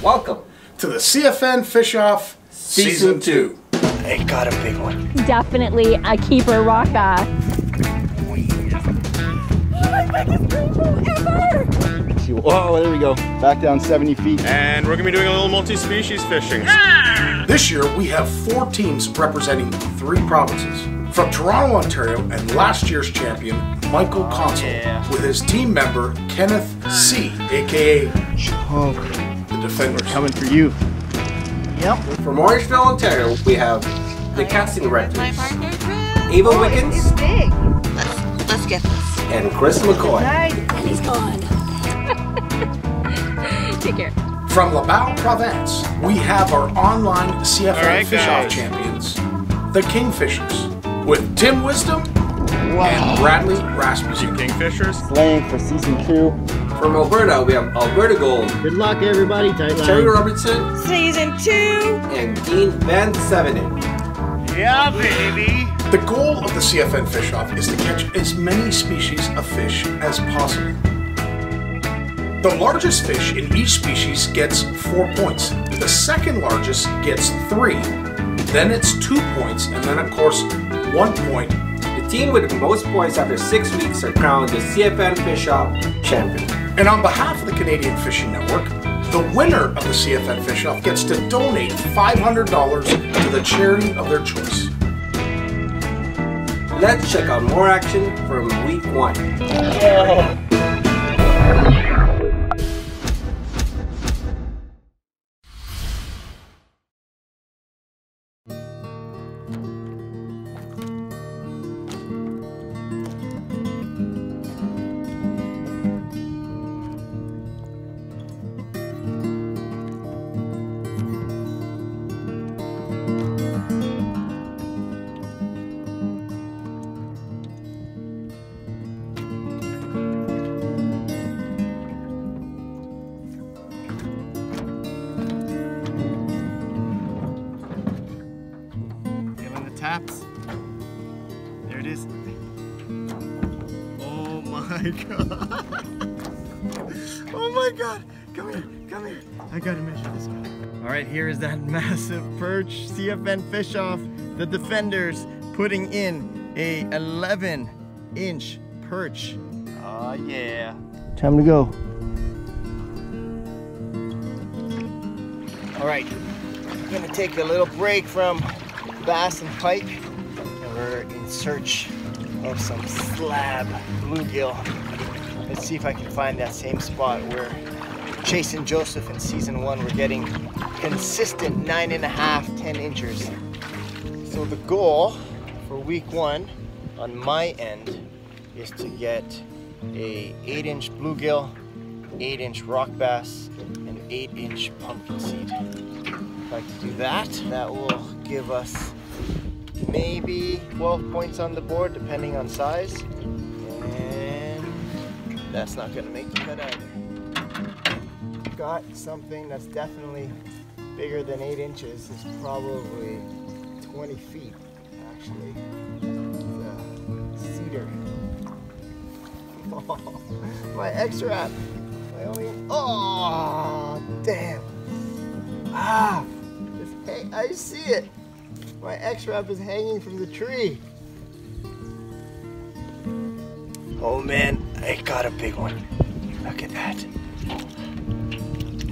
Welcome to the CFN Fish Off Season 2. They got a big one. Definitely a keeper rock bass. My biggest rainbow ever! Oh, there we go. Back down 70 feet. And we're gonna be doing a little multi-species fishing. This year we have 4 teams representing 3 provinces. From Toronto, Ontario, and last year's champion, Michael Consul, with his team member, Kenneth Tse, aka Chunk. the Defenders. We're coming for you. Yep. From Orangeville, Ontario, we have the Casting Renters, Ava Wickens, Big. Let's get this. and Chris McCoy. And he's gone. Take care. From Laval, Province, we have our online CFN Fish Off champions, the Kingfishers, with Tim Wisdom and Bradley Rasmussen. Kingfishers. Playing for Season 2. From Alberta, we have Alberta Gold, Good luck, everybody. Tight line. Terri Robertson, Season 2. and Dean Vansevenandt. Yeah, baby. The goal of the CFN Fish Off is to catch as many species of fish as possible. The largest fish in each species gets 4 points. The second largest gets 3. Then it's 2 points, and then of course 1 point. The team with the most points after 6 weeks are crowned the CFN Fish Off champion. And on behalf of the Canadian Fishing Network, the winner of the CFN Fish Off gets to donate $500 to the charity of their choice. Let's check out more action from week 1. Taps. There it is. Oh my god. Oh my god. Come here, come here. I gotta measure this guy. Alright, here is that massive perch. CFN Fish Off. The Defenders putting in a 11-inch perch. Oh yeah. Time to go. Alright, I'm gonna take a little break from bass and pike, and we're in search of some slab bluegill. Let's see if I can find that same spot where Chase and Joseph in Season 1 were getting consistent 9.5, 10 inches. So the goal for week 1 on my end is to get a 8-inch bluegill, 8-inch rock bass, and 8-inch pumpkin seed. If I can do that, that will give us maybe 12 points on the board depending on size, and that's not going to make the cut either. Got something that's definitely bigger than 8 inches. It's probably 20 feet actually. It's a cedar. Oh, my X-Wrap. Oh damn. Ah, I see it. My X-Wrap is hanging from the tree. Oh man, I got a big one. Look at that.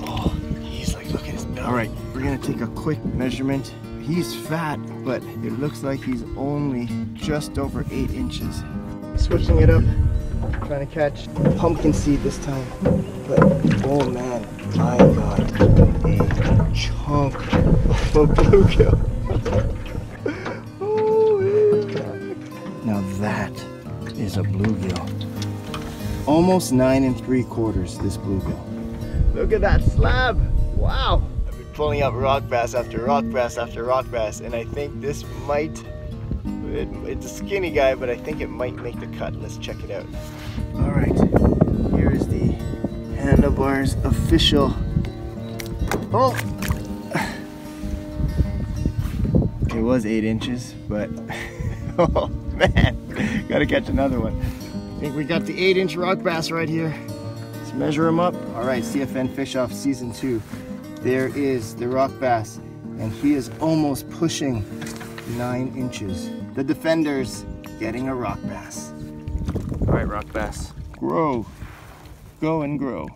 Oh, he's like, look at his belly. All right, we're gonna take a quick measurement. He's fat, but it looks like he's only just over 8 inches. Switching it up, trying to catch pumpkin seed this time. But, oh man, I got a chunk of a bluegill. Oh, yeah. Now that is a bluegill. Almost 9 3/4 this bluegill. Look at that slab. Wow. I've been pulling up rock bass after rock bass after rock bass, and I think this might, it's a skinny guy, but I think it might make the cut. Let's check it out. All right, here is the Handlebars official. Oh! It was 8 inches, but oh man, gotta catch another one. I think we got the 8-inch rock bass right here. Let's measure them up. All right, CFN Fish Off Season 2. There is the rock bass, and he is almost pushing 9 inches. The defender's getting a rock bass. All right, rock bass. Grow. Go and grow.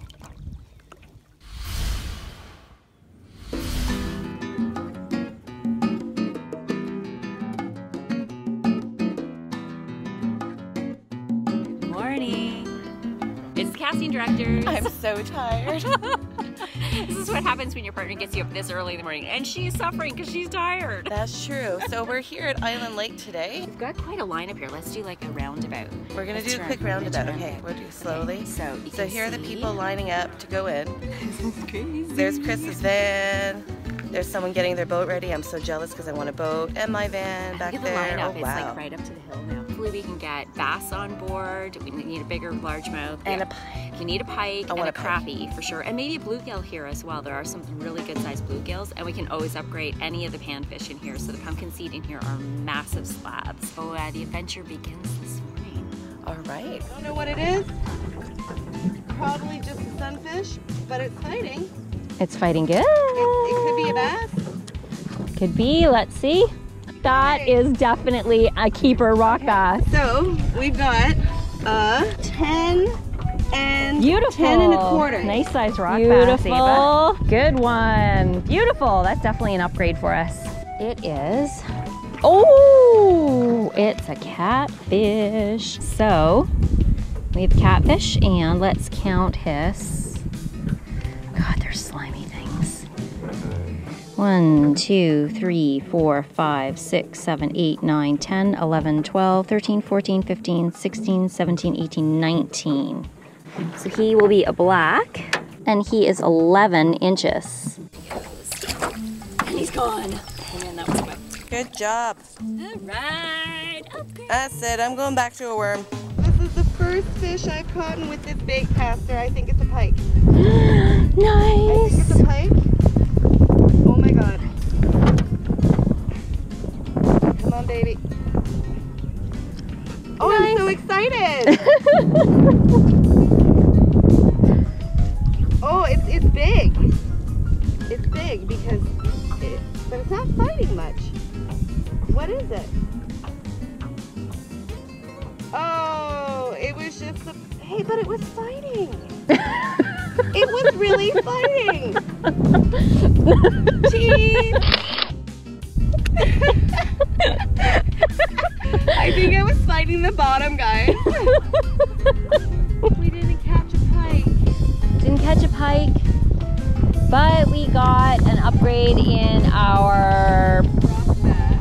Morning. It's the casting directors. I'm so tired. This is what happens when your partner gets you up this early in the morning, and she's suffering because she's tired. That's true. So we're here at Island Lake today. We've got quite a lineup here. Let's do like a roundabout. We're gonna do a quick roundabout. Okay, we'll do slowly. So here are the people lining up to go in. This is crazy. There's Chris's van. There's someone getting their boat ready. I'm so jealous because I want a boat. And my van back Look at the there. lineup. Oh, It's wow. like right up to the hill now. Hopefully we can get bass on board. We need a bigger largemouth. And a pike. You need a pike and want a a pike. crappie for sure. And maybe a bluegill here as well. There are some really good sized bluegills, and we can always upgrade any of the panfish in here. So the pumpkin seed in here are massive slabs. So the adventure begins this morning. All right. Don't know what it is. Probably just a sunfish, but it's fighting. It's fighting good. It could be a bass. Could be, let's see. That is definitely a keeper rock bass. So we've got 10 and Beautiful. 10 and a quarter. Nice size rock bass, Ava. Good one. Beautiful. That's definitely an upgrade for us. It is. Oh, it's a catfish. So we have catfish, and let's count his. God, they're slimy things. 1, 2, 3, 4, 5, 6, 7, 8, 9, 10, 11, 12, 13, 14, 15, 16, 17, 18, 19. So he will be a black, and he is 11 inches. And he's gone. And then that was quick. Good job. All right. Okay. That's it. I'm going back to a worm. This is the first fish I've caught with this bait caster. I think it's a pike. Nice. I think it's a pike. Oh my god. Come on, baby. Oh, Nice. I'm so excited. Oh, it's big. It's big because but it's not fighting much. What is it? Oh, it was just a, hey, but it was fighting. It was really fighting. Cheese. I think I was fighting the bottom, guys. We didn't catch a pike. Didn't catch a pike, but we got an upgrade in our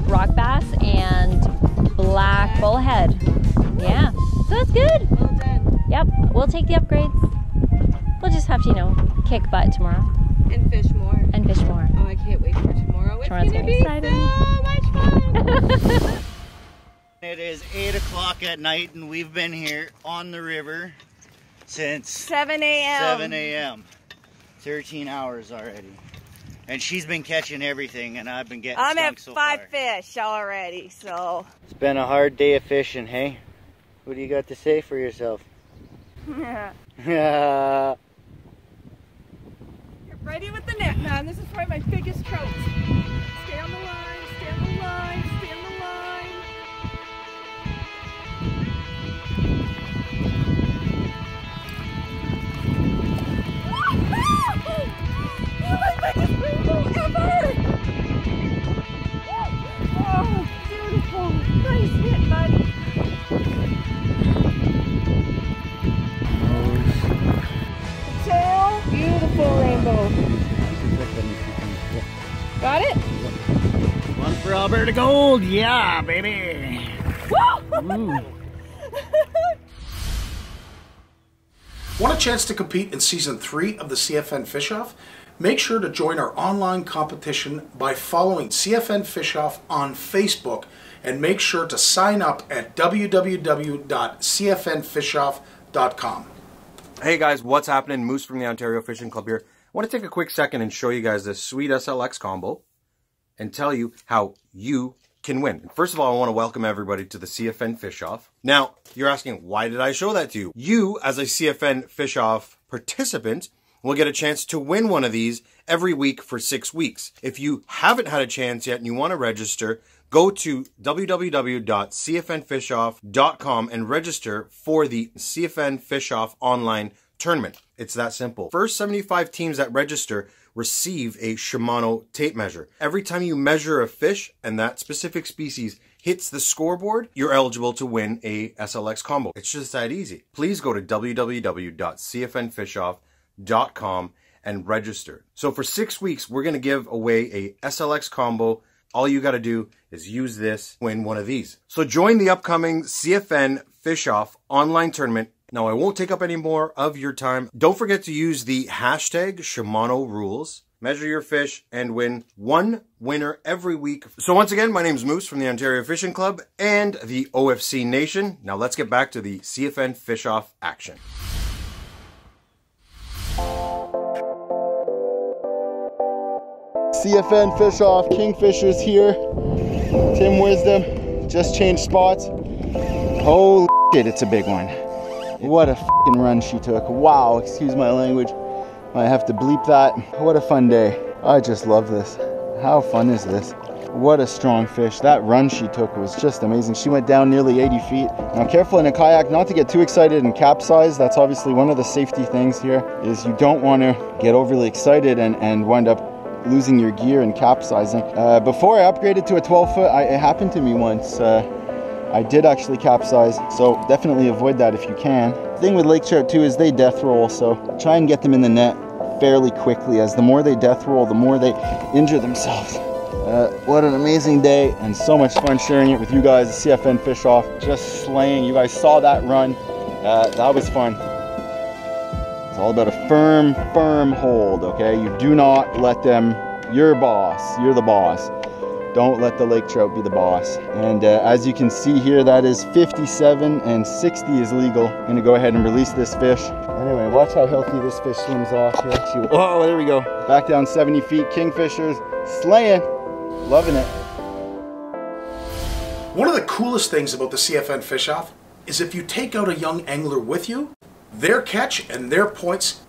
rock bass and black bullhead. Yeah, so that's good. Well done. Yep, we'll take the upgrades. We'll just have to, you know, kick butt tomorrow And fish more. and fish more. Oh, I can't wait for tomorrow. It's Tomorrow's gonna gonna be be exciting. so much fun. It is 8 o'clock at night and we've been here on the river since 7 a.m. 7 a.m. 13 hours already. And she's been catching everything and I've been getting I'm stunk at so 5 far. fish already, so. It's been a hard day of fishing, hey? What do you got to say for yourself? You're ready with the net, man. This is probably my biggest trout. Stay on the line, stay on the line, stay on the line. My biggest rainbow ever! Oh, beautiful. Nice hit, bud. Tail, beautiful rainbow. Got it? One for Alberta Gold, yeah, baby! Want a chance to compete in Season 3 of the CFN Fish Off? Make sure to join our online competition by following CFN Fish Off on Facebook, and make sure to sign up at www.cfnfishoff.com. Hey guys, what's happening? Moose from the Ontario Fishing Club here. I want to take a quick second and show you guys this sweet SLX combo and tell you how you can win. First of all, I want to welcome everybody to the CFN Fish Off. Now, you're asking, why did I show that to you? You, as a CFN Fish Off participant, will get a chance to win one of these every week for 6 weeks. If you haven't had a chance yet and you want to register, go to www.cfnfishoff.com and register for the CFN Fish Off online tournament. It's that simple. First 75 teams that register receive a Shimano tape measure. Every time you measure a fish and that specific species hits the scoreboard, you're eligible to win a SLX combo. It's just that easy. Please go to www.cfnfishoff.com and register. So for 6 weeks, we're going to give away a SLX combo. All you got to do is use this, win one of these. So join the upcoming CFN Fish Off online tournament. Now, I won't take up any more of your time. Don't forget to use the hashtag Shimano Rules. Measure your fish and win one winner every week. So once again, my name is Moose from the Ontario Fishing Club and the OFC Nation. Now let's get back to the CFN Fish Off action. CFN Fish Off, Kingfishers here. Tim Wisdom, just changed spots. Holy shit, it's a big one. What a f***ing run she took. Wow, excuse my language. I have to bleep that. What a fun day. I just love this. How fun is this? What a strong fish. That run she took was just amazing. She went down nearly 80 feet. Now, careful in a kayak not to get too excited and capsize. That's obviously one of the safety things here, is you don't want to get overly excited and wind up losing your gear and capsizing. Before I upgraded to a 12-foot, it happened to me once. I did actually capsize, so definitely avoid that if you can. The thing with lake trout too is they death roll, so try and get them in the net fairly quickly, as the more they death roll, the more they injure themselves. What an amazing day, and so much fun sharing it with you guys. The CFN Fish Off, just slaying. You guys saw that run. That was fun. It's all about a firm hold, okay? You do not let them, you're boss, you're the boss. Don't let the lake trout be the boss. And as you can see here, that is 57 and 60 is legal. I'm gonna go ahead and release this fish. Anyway, watch how healthy this fish swims off here. Oh, there we go. Back down 70 feet, Kingfishers, slaying, loving it. One of the coolest things about the CFN Fish Off is if you take out a young angler with you, their catch and their points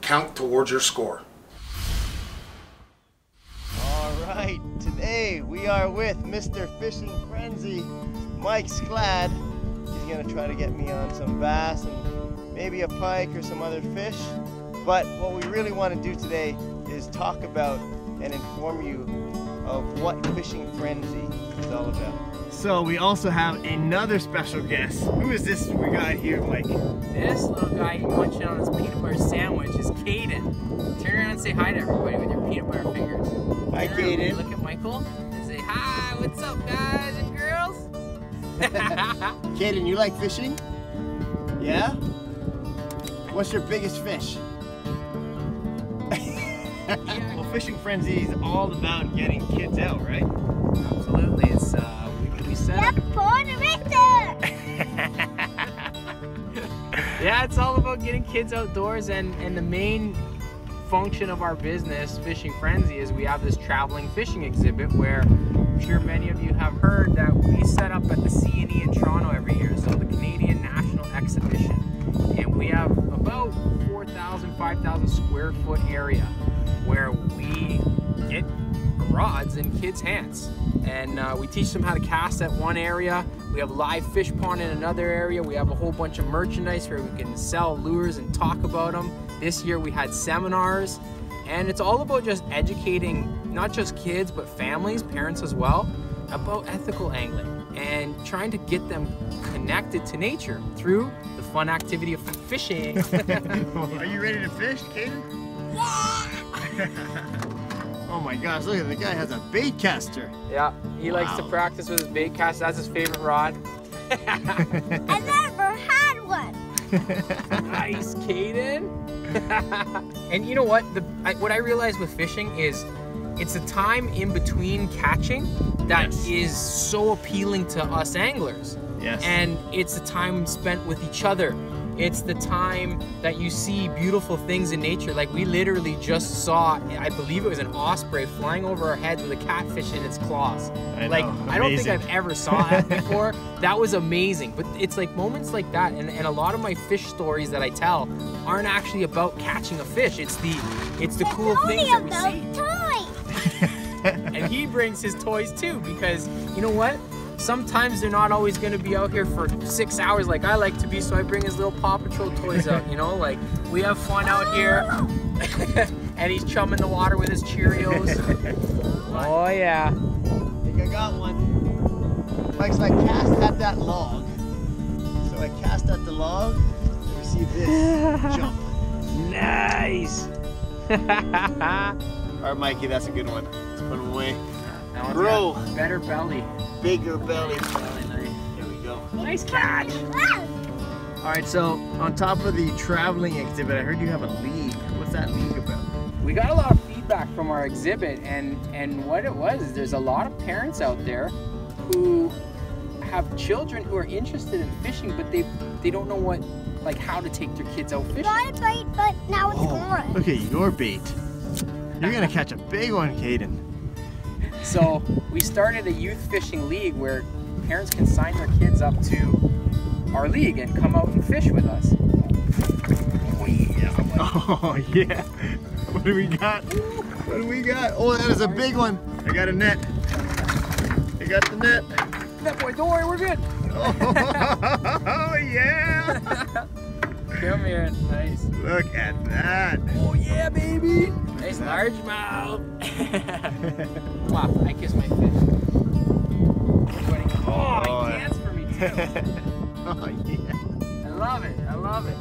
count towards your score. Alright, today we are with Mr. Fishing Frenzy, Mike Sclad. He's going to try to get me on some bass and maybe a pike or some other fish. But what we really want to do today is talk about and inform you of what Fishing Frenzy is all about. So we also have another special guest. Who is this we got here, Mike? This little guy munching on his peanut butter sandwich is Caden. Turn around and say hi to everybody with your peanut butter fingers. Hi, Caden. Look at Michael and say, hi, what's up, guys and girls? Caden, you like fishing? Yeah? What's your biggest fish? Well, Fishing Frenzy is all about getting kids out, right? Absolutely. It's we set up. Yeah, it's all about getting kids outdoors, and the main function of our business, Fishing Frenzy, is we have this traveling fishing exhibit where I'm sure many of you have heard that we set up at the CNE in Toronto every year, so the Canadian National Exhibition, and we have about 4,000, 5,000 square foot area where we get rods in kids' hands, and we teach them how to cast at one area. We have live fish pond in another area. We have a whole bunch of merchandise where we can sell lures and talk about them. This year we had seminars, and it's all about just educating not just kids but families, parents as well, about ethical angling and trying to get them connected to nature through the fun activity of fishing. Are you ready to fish, Caden? Oh my gosh, look at the guy has a bait caster. Yeah, he likes to practice with his bait caster. That's his favorite rod. I never had one. Nice, Caden. And you know what? What I realized with fishing is it's a time in between catching that is so appealing to us anglers. Yes. And it's a time spent with each other. It's the time that you see beautiful things in nature. Like we literally just saw, I believe it was an osprey flying over our head with a catfish in its claws. I don't think I've ever saw that before. That was amazing. But it's like moments like that, and a lot of my fish stories that I tell aren't actually about catching a fish. It's the cool things that we see. And he brings his toys too, because you know what? Sometimes they're not always going to be out here for 6 hours like I like to be, so I bring his little Paw Patrol toys out, you know? Like, we have fun out here, and he's chumming the water with his Cheerios. Oh, yeah. I think I got one. Like, so I cast at that log. So I cast at the log, and we see this jump. Nice! All right, Mikey, that's a good one. Let's put him away. Bro, better belly. Bigger belly. There we go. Nice catch. All right, so on top of the traveling exhibit, I heard you have a league. What's that league about? We got a lot of feedback from our exhibit, and what it was is there's a lot of parents out there who have children who are interested in fishing, but they don't know how to take their kids out fishing. Got a bait, but now it's gone. Look at your bait. You're gonna catch a big one, Caden. So we started a youth fishing league where parents can sign their kids up to our league and come out and fish with us. Oh yeah. What do we got? What do we got? Oh, that is a big one. I got a net. I got the net. Net boy, don't worry, we're good. Oh yeah. Come here, nice. Look at that. Oh yeah, baby. Nice largemouth. Wow, I kiss my fish. Oh, he danced for me too. Oh yeah. I love it, I love it.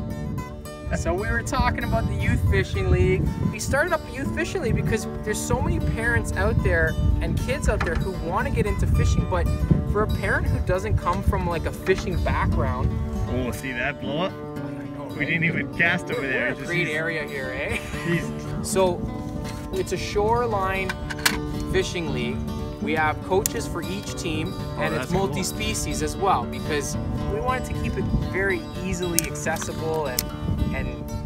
So we were talking about the youth fishing league. We started up a youth fishing league because there's so many parents out there and kids out there who want to get into fishing, but for a parent who doesn't come from like a fishing background. Oh, see that blow up? We didn't even cast over there. We're a great area here, eh? So it's a shoreline fishing league. We have coaches for each team, and it's multi-species as well, because we wanted to keep it very easily accessible and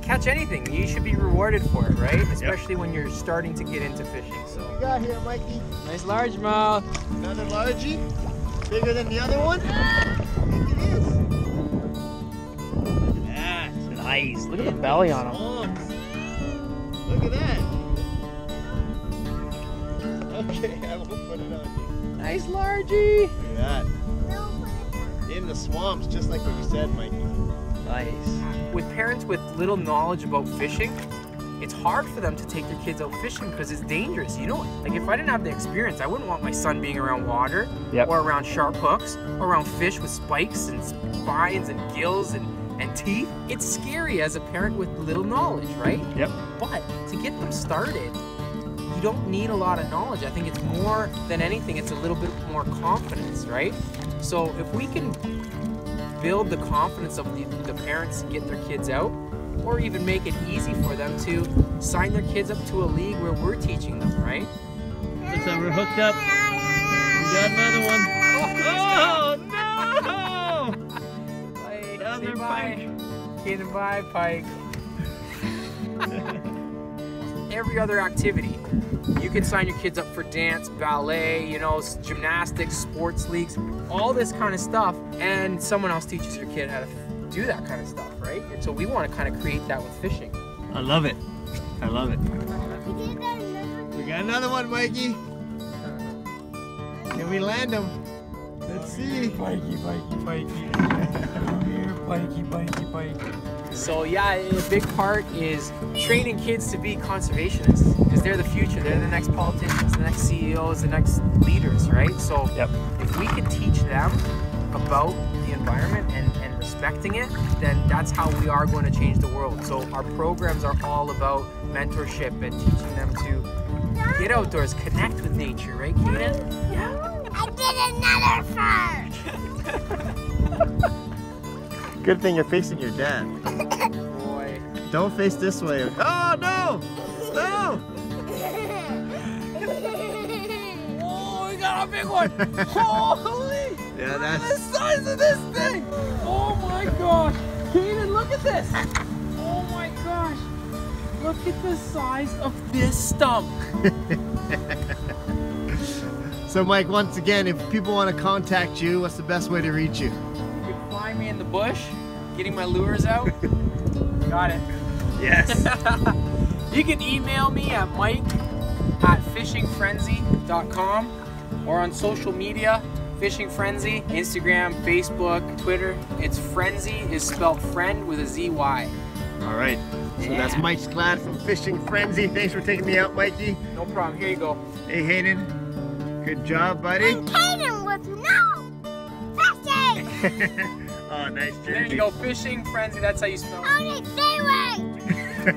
catch anything. You should be rewarded for it, right? Especially when you're starting to get into fishing. So what you got here, Mikey? Nice largemouth. Another largie? Bigger than the other one? I think it is. Nice. Look at the belly on him. Look at that. Okay, I will put it on you. Nice largie. Look at that. In the swamps, just like what you said, Mikey. Nice. With parents with little knowledge about fishing, it's hard for them to take their kids out fishing because it's dangerous. You know, like if I didn't have the experience, I wouldn't want my son being around water or around sharp hooks or around fish with spikes and spines and gills and teeth. It's scary as a parent with little knowledge, right? Yep. But to get them started, you don't need a lot of knowledge. I think it's more than anything, it's a little bit more confidence, right? So if we can build the confidence of the parents to get their kids out, or even make it easy for them to sign their kids up to a league where we're teaching them, right? Looks like we're hooked up. We got another one. Oh no! Say bye. Caden, bye, Pike. Every other activity. You can sign your kids up for dance, ballet, you know, gymnastics, sports leagues, all this kind of stuff, and someone else teaches your kid how to do that kind of stuff, right? And so we want to kind of create that with fishing. I love it. I love it. We got another one, Mikey. Can we land him? Let's see. Mikey. Come here, Mikey. So yeah, a big part is training kids to be conservationists, because they're the future. They're the next politicians, the next CEOs, the next leaders, right? So if we can teach them about the environment and respecting it, then that's how we are going to change the world. So our programs are all about mentorship and teaching them to get outdoors, connect with nature, right, Kaden? Yeah. I did another fart. Good thing you're facing your dad. Boy. Don't face this way. Oh no! No! Oh, we got a big one! Holy! Yeah, that's the size of this thing! Oh my gosh! Kaden, look at this! Oh my gosh! Look at the size of this stump! So Mike, once again, if people want to contact you, what's the best way to reach you? You can find me in the bush, getting my lures out. Got it. Yes. You can email me at mike@fishingfrenzy.com or on social media, Fishing Frenzy, Instagram, Facebook, Twitter. It's Frenzy is spelled friend with a Z-Y. All right. So that's Mike Scladd from Fishing Frenzy. Thanks for taking me out, Mikey. No problem. Here you go. Hey, Hayden. Good job, buddy. And Kaden with no fishing. Oh, nice jersey. There you go. Fishing Frenzy. That's how you spell it. Only seaweed.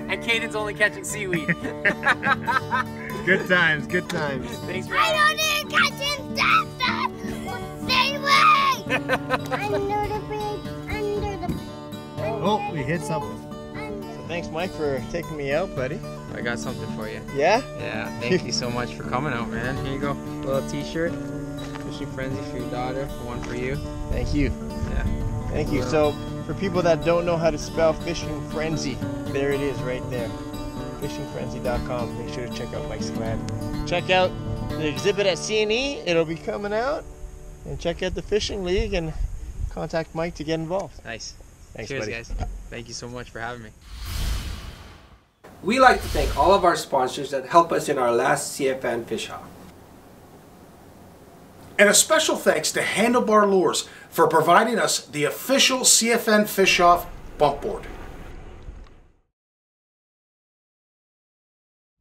And Caden's only catching seaweed. Good times, good times. Thanks for I don't need catching stuff with seaweed. Under the bridge, under the. Oh, we hit something. So thanks, Mike, for taking me out, buddy. I got something for you. Yeah? Yeah, thank you so much for coming out, man. Here you go. Little t-shirt. Fishing Frenzy for your daughter. One for you. Thank you. Yeah. Thank you. So, for people that don't know how to spell Fishing Frenzy, there it is right there. FishingFrenzy.com. Make sure to check out Mike Scladd. Check out the exhibit at CNE. It'll be coming out. And check out the Fishing League and contact Mike to get involved. Nice. Thanks, Cheers, buddy. guys. Thank you so much for having me. We like to thank all of our sponsors that help us in our last CFN fish off. And a special thanks to Handlebar Lures for providing us the official CFN Fish Off bump board.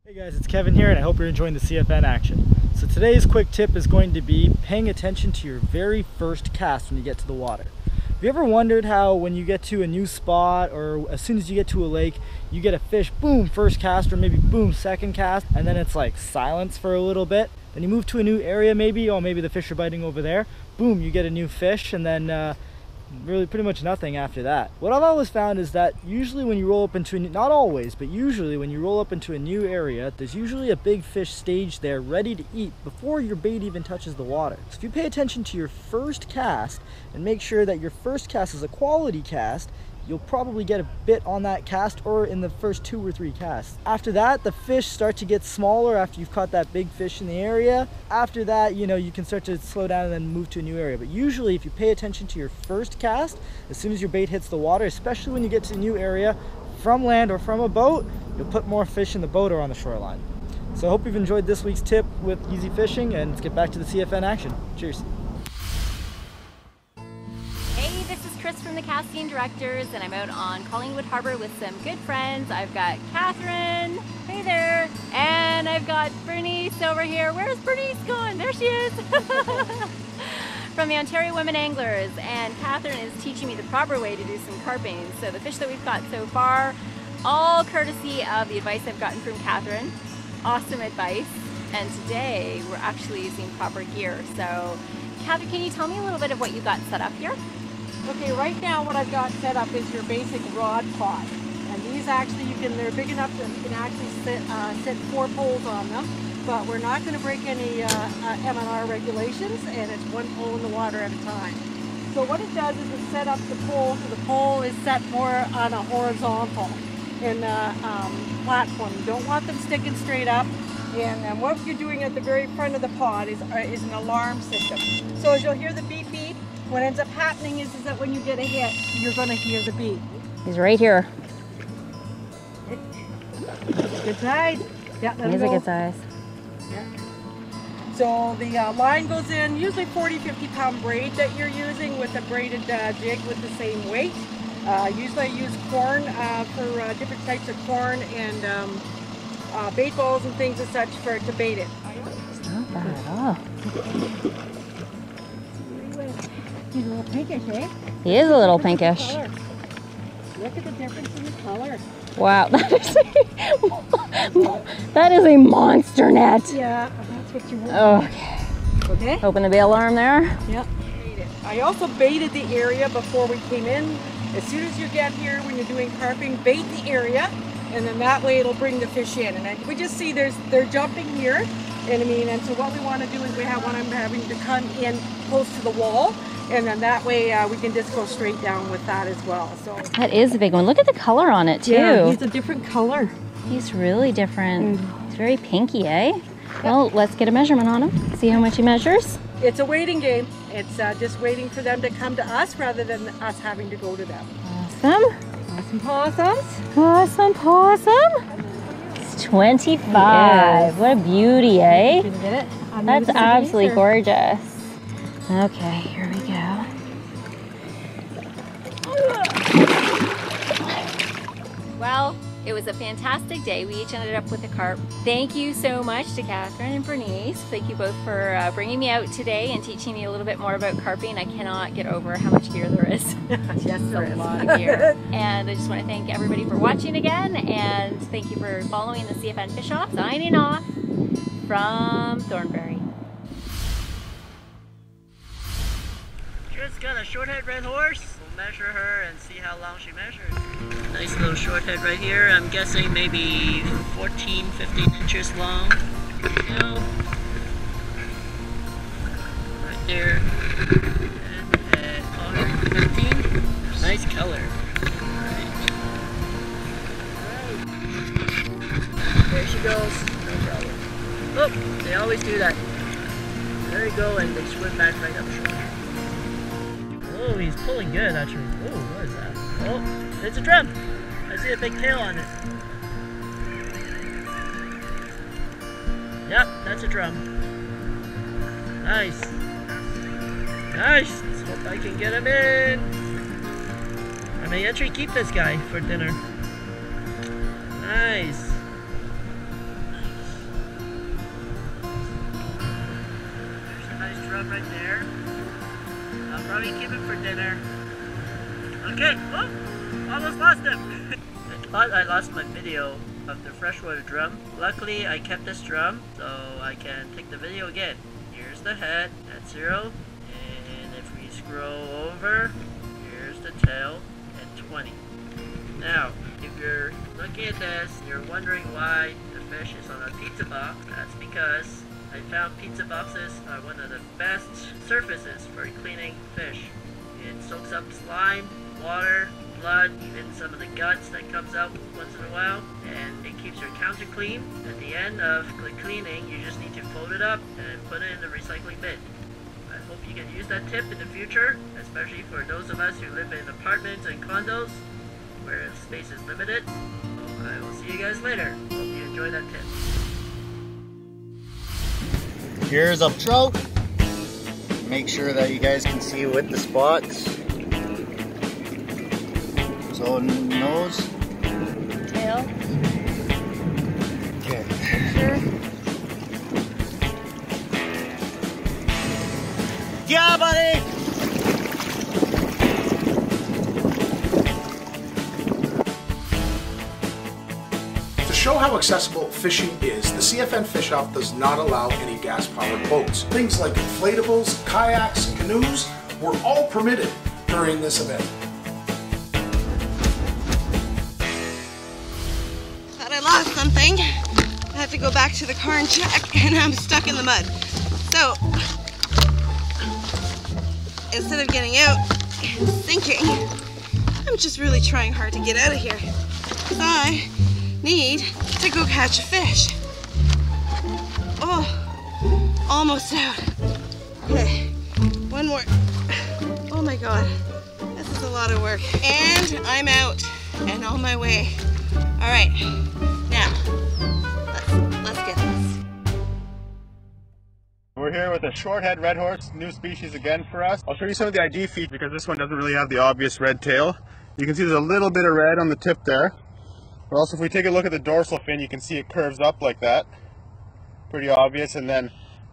Hey guys, it's Kevin here and I hope you're enjoying the CFN action. So today's quick tip is going to be paying attention to your very first cast when you get to the water. Have you ever wondered how when you get to a new spot or as soon as you get to a lake, you get a fish, boom, first cast, or maybe boom, second cast, and then it's like silence for a little bit. Then you move to a new area maybe, or maybe the fish are biting over there, boom, you get a new fish, and then really pretty much nothing after that. What I've always found is that usually when you roll up into a new, not always, but usually when you roll up into a new area, there's usually a big fish staged there ready to eat before your bait even touches the water. So if you pay attention to your first cast and make sure that your first cast is a quality cast, you'll probably get a bit on that cast or in the first 2 or 3 casts. After that, the fish start to get smaller after you've caught that big fish in the area. After that, you know, you can start to slow down and then move to a new area. But usually if you pay attention to your first cast, as soon as your bait hits the water, especially when you get to a new area from land or from a boat, you'll put more fish in the boat or on the shoreline. So I hope you've enjoyed this week's tip with easy fishing, and let's get back to the CFN action. Cheers. From the casting directors, and I'm out on Collingwood Harbor with some good friends. I've got Catherine, hey there, and I've got Bernice over here. Where's Bernice going? There she is. From the Ontario Women Anglers, and Catherine is teaching me the proper way to do some carping. So the fish that we've caught so far, all courtesy of the advice I've gotten from Catherine. Awesome advice. And today we're actually using proper gear. So Catherine, can you tell me a little bit of what you got set up here? Okay, right now what I've got set up is your basic rod pod. And these actually, they're big enough that you can actually sit 4 poles on them. But we're not going to break any M&R regulations, and it's 1 pole in the water at a time. So what it does is it set up the pole, so the pole is set more on a horizontal in the platform. You don't want them sticking straight up. And what you're doing at the very front of the pod is an alarm system. So as you'll hear the beep beep, what ends up happening is that when you get a hit, you're going to hear the beep. He's right here. Good size. Yeah, He's a good size. Yeah. So the line goes in, usually 40-50 pound braid that you're using with a braided jig with the same weight. Usually I use corn for different types of corn and bait balls and things as such to bait it. It's not bad at all. He's a little pinkish, eh? He is a little pinkish. Look at the difference in the color. Wow, that is a monster net. Yeah, that's what you want. Okay. Okay. Open the bail alarm there. Yep. I also baited the area before we came in. As soon as you get here, when you're doing carping, bait the area, and then that way it'll bring the fish in. And we just see they're jumping here, and so what we want to do is I'm having to come in close to the wall. And then that way we can just go straight down with that as well. So that is a big one. Look at the color on it too. Yeah, he's a different color. He's really different. He's very pinky, eh? Well, let's get a measurement on him. See how much he measures. It's a waiting game. It's just waiting for them to come to us rather than us having to go to them. Awesome. Awesome possums. Awesome possum. It's 25. What a beauty, eh? Can you get it? That's absolutely gorgeous. Okay, here we go. Well, it was a fantastic day. We each ended up with a carp. Thank you so much to Catherine and Bernice. Thank you both for bringing me out today and teaching me a little bit more about carping. I cannot get over how much gear there is. Yes, there is. A lot of gear. And I just want to thank everybody for watching again, and thank you for following the CFN Fish Off. Signing off from Thornbury. She's got a shorthead red horse. We'll measure her and see how long she measures. Nice little shorthead right here. I'm guessing maybe 14, 15 inches long. You know, right there. And 15. Nice color. Right. There she goes. No problem. Oh, they always do that. There you go, and they swim back right up shore. Oh, he's pulling good actually. Oh, what is that? Oh, it's a drum. I see a big tail on it. Yep, that's a drum. Nice. Nice. Let's hope I can get him in. I may actually keep this guy for dinner. Nice. There's a nice drum right there. I'll probably keep him for dinner. Okay, oh, almost lost him. I thought I lost my video of the freshwater drum. Luckily, I kept this drum, so I can take the video again. Here's the head at 0, and if we scroll over, here's the tail at 20. Now, if you're looking at this, you're wondering why the fish is on a pizza box, that's because I found pizza boxes are one of the best surfaces for cleaning fish. It soaks up slime, water, blood, even some of the guts that comes out once in a while, and it keeps your counter clean. At the end of the cleaning, you just need to fold it up and put it in the recycling bin. I hope you can use that tip in the future, especially for those of us who live in apartments and condos where space is limited. So I will see you guys later. Hope you enjoy that tip. Here's a trout. Make sure that you guys can see with the spots. So nose. Tail. Okay. Sure. Yeah, buddy! To show how accessible fishing is, the CFN Fish Off does not allow any gas-powered boats. Things like inflatables, kayaks, and canoes were all permitted during this event. Thought I lost something. I have to go back to the car and check, and I'm stuck in the mud. So, instead of getting out and sinking, I'm just really trying hard to get out of here. So I need to go catch a fish. Oh, almost out. Okay, one more. Oh my God, this is a lot of work. And I'm out and on my way. All right, now, let's get this. We're here with a shorthead red horse, new species again for us. I'll show you some of the ID features because this one doesn't really have the obvious red tail. You can see there's a little bit of red on the tip there. But also if we take a look at the dorsal fin, you can see it curves up like that. Pretty obvious, and then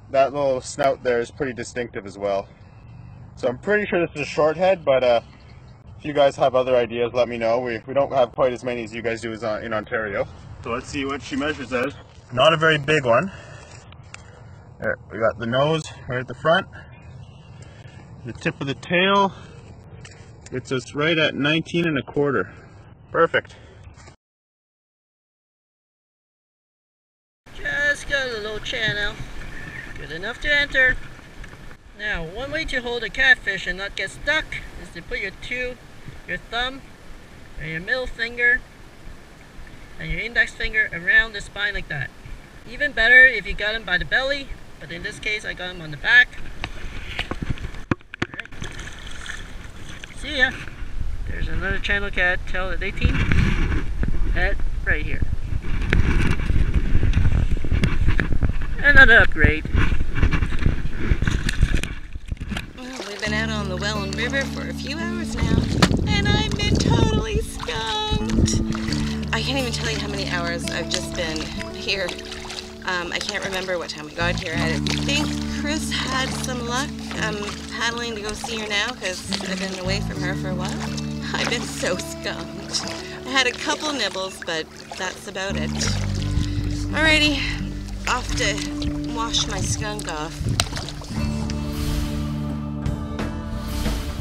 that little snout there is pretty distinctive as well. So I'm pretty sure this is a shorthead, but if you guys have other ideas, let me know. We don't have quite as many as you guys do in Ontario. So let's see what she measures as. Not a very big one. There, we got the nose right at the front. The tip of the tail gets us right at 19 1/4. Perfect. Just got a little channel. Good enough to enter. Now, one way to hold a catfish and not get stuck is to put your thumb and your middle finger and your index finger around the spine like that. Even better if you got him by the belly, but in this case I got him on the back. Right. See ya! There's another channel cat tail at 18. Head right here. Another upgrade. Well, we've been out on the Welland River for a few hours now, and I've been totally skunked. I can't even tell you how many hours I've just been here. I can't remember what time we got here. I think Chris had some luck. I'm paddling to go see her now because I've been away from her for a while. I've been so skunked. I had a couple nibbles, but that's about it. Alrighty, off to wash my skunk off.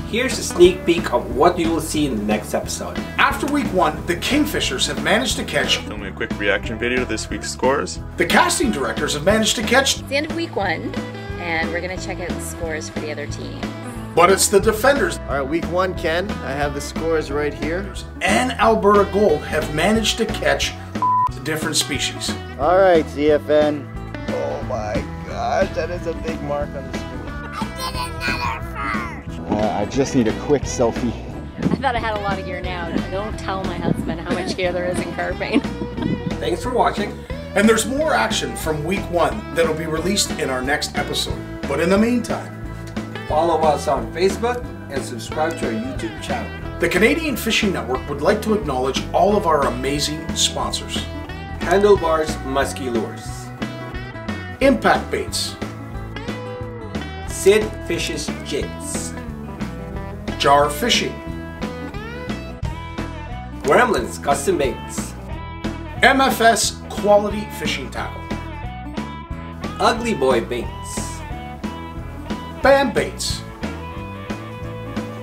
Here's a sneak peek of what you will see in the next episode. After week 1, the Kingfishers have managed to catch... Filming a quick reaction video to this week's scores. The casting directors have managed to catch... It's the end of week 1, and we're going to check out the scores for the other team. But it's the defenders. All right, week 1, Ken. I have the scores right here. And Alberta Gold have managed to catch different species. All right, CFN. Oh my gosh, that is a big mark on the screen. I just need a quick selfie. I thought I had a lot of gear now. Don't tell my husband how much gear there is in carping. Thanks for watching. And there's more action from week 1 that'll be released in our next episode. But in the meantime, follow us on Facebook and subscribe to our YouTube channel. The Canadian Fishing Network would like to acknowledge all of our amazing sponsors. Handlebars Musky Lures, Impact Baits, Sid Fishes Jigs, Jar Fishing, Gremlins Custom Baits, MFS Quality Fishing Tackle, Ugly Boy Baits, Band Baits,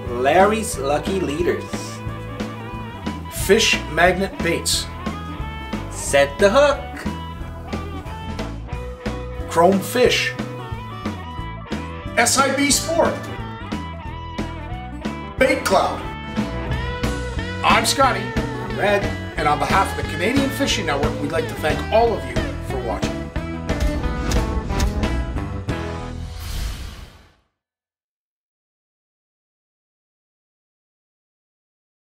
Larry's Lucky Leaders, Fish Magnet Baits, Set the Hook, Chrome Fish, SIB Sport, Bait Cloud. I'm Scotty. Red. And on behalf of the Canadian Fishing Network, we'd like to thank all of you for watching.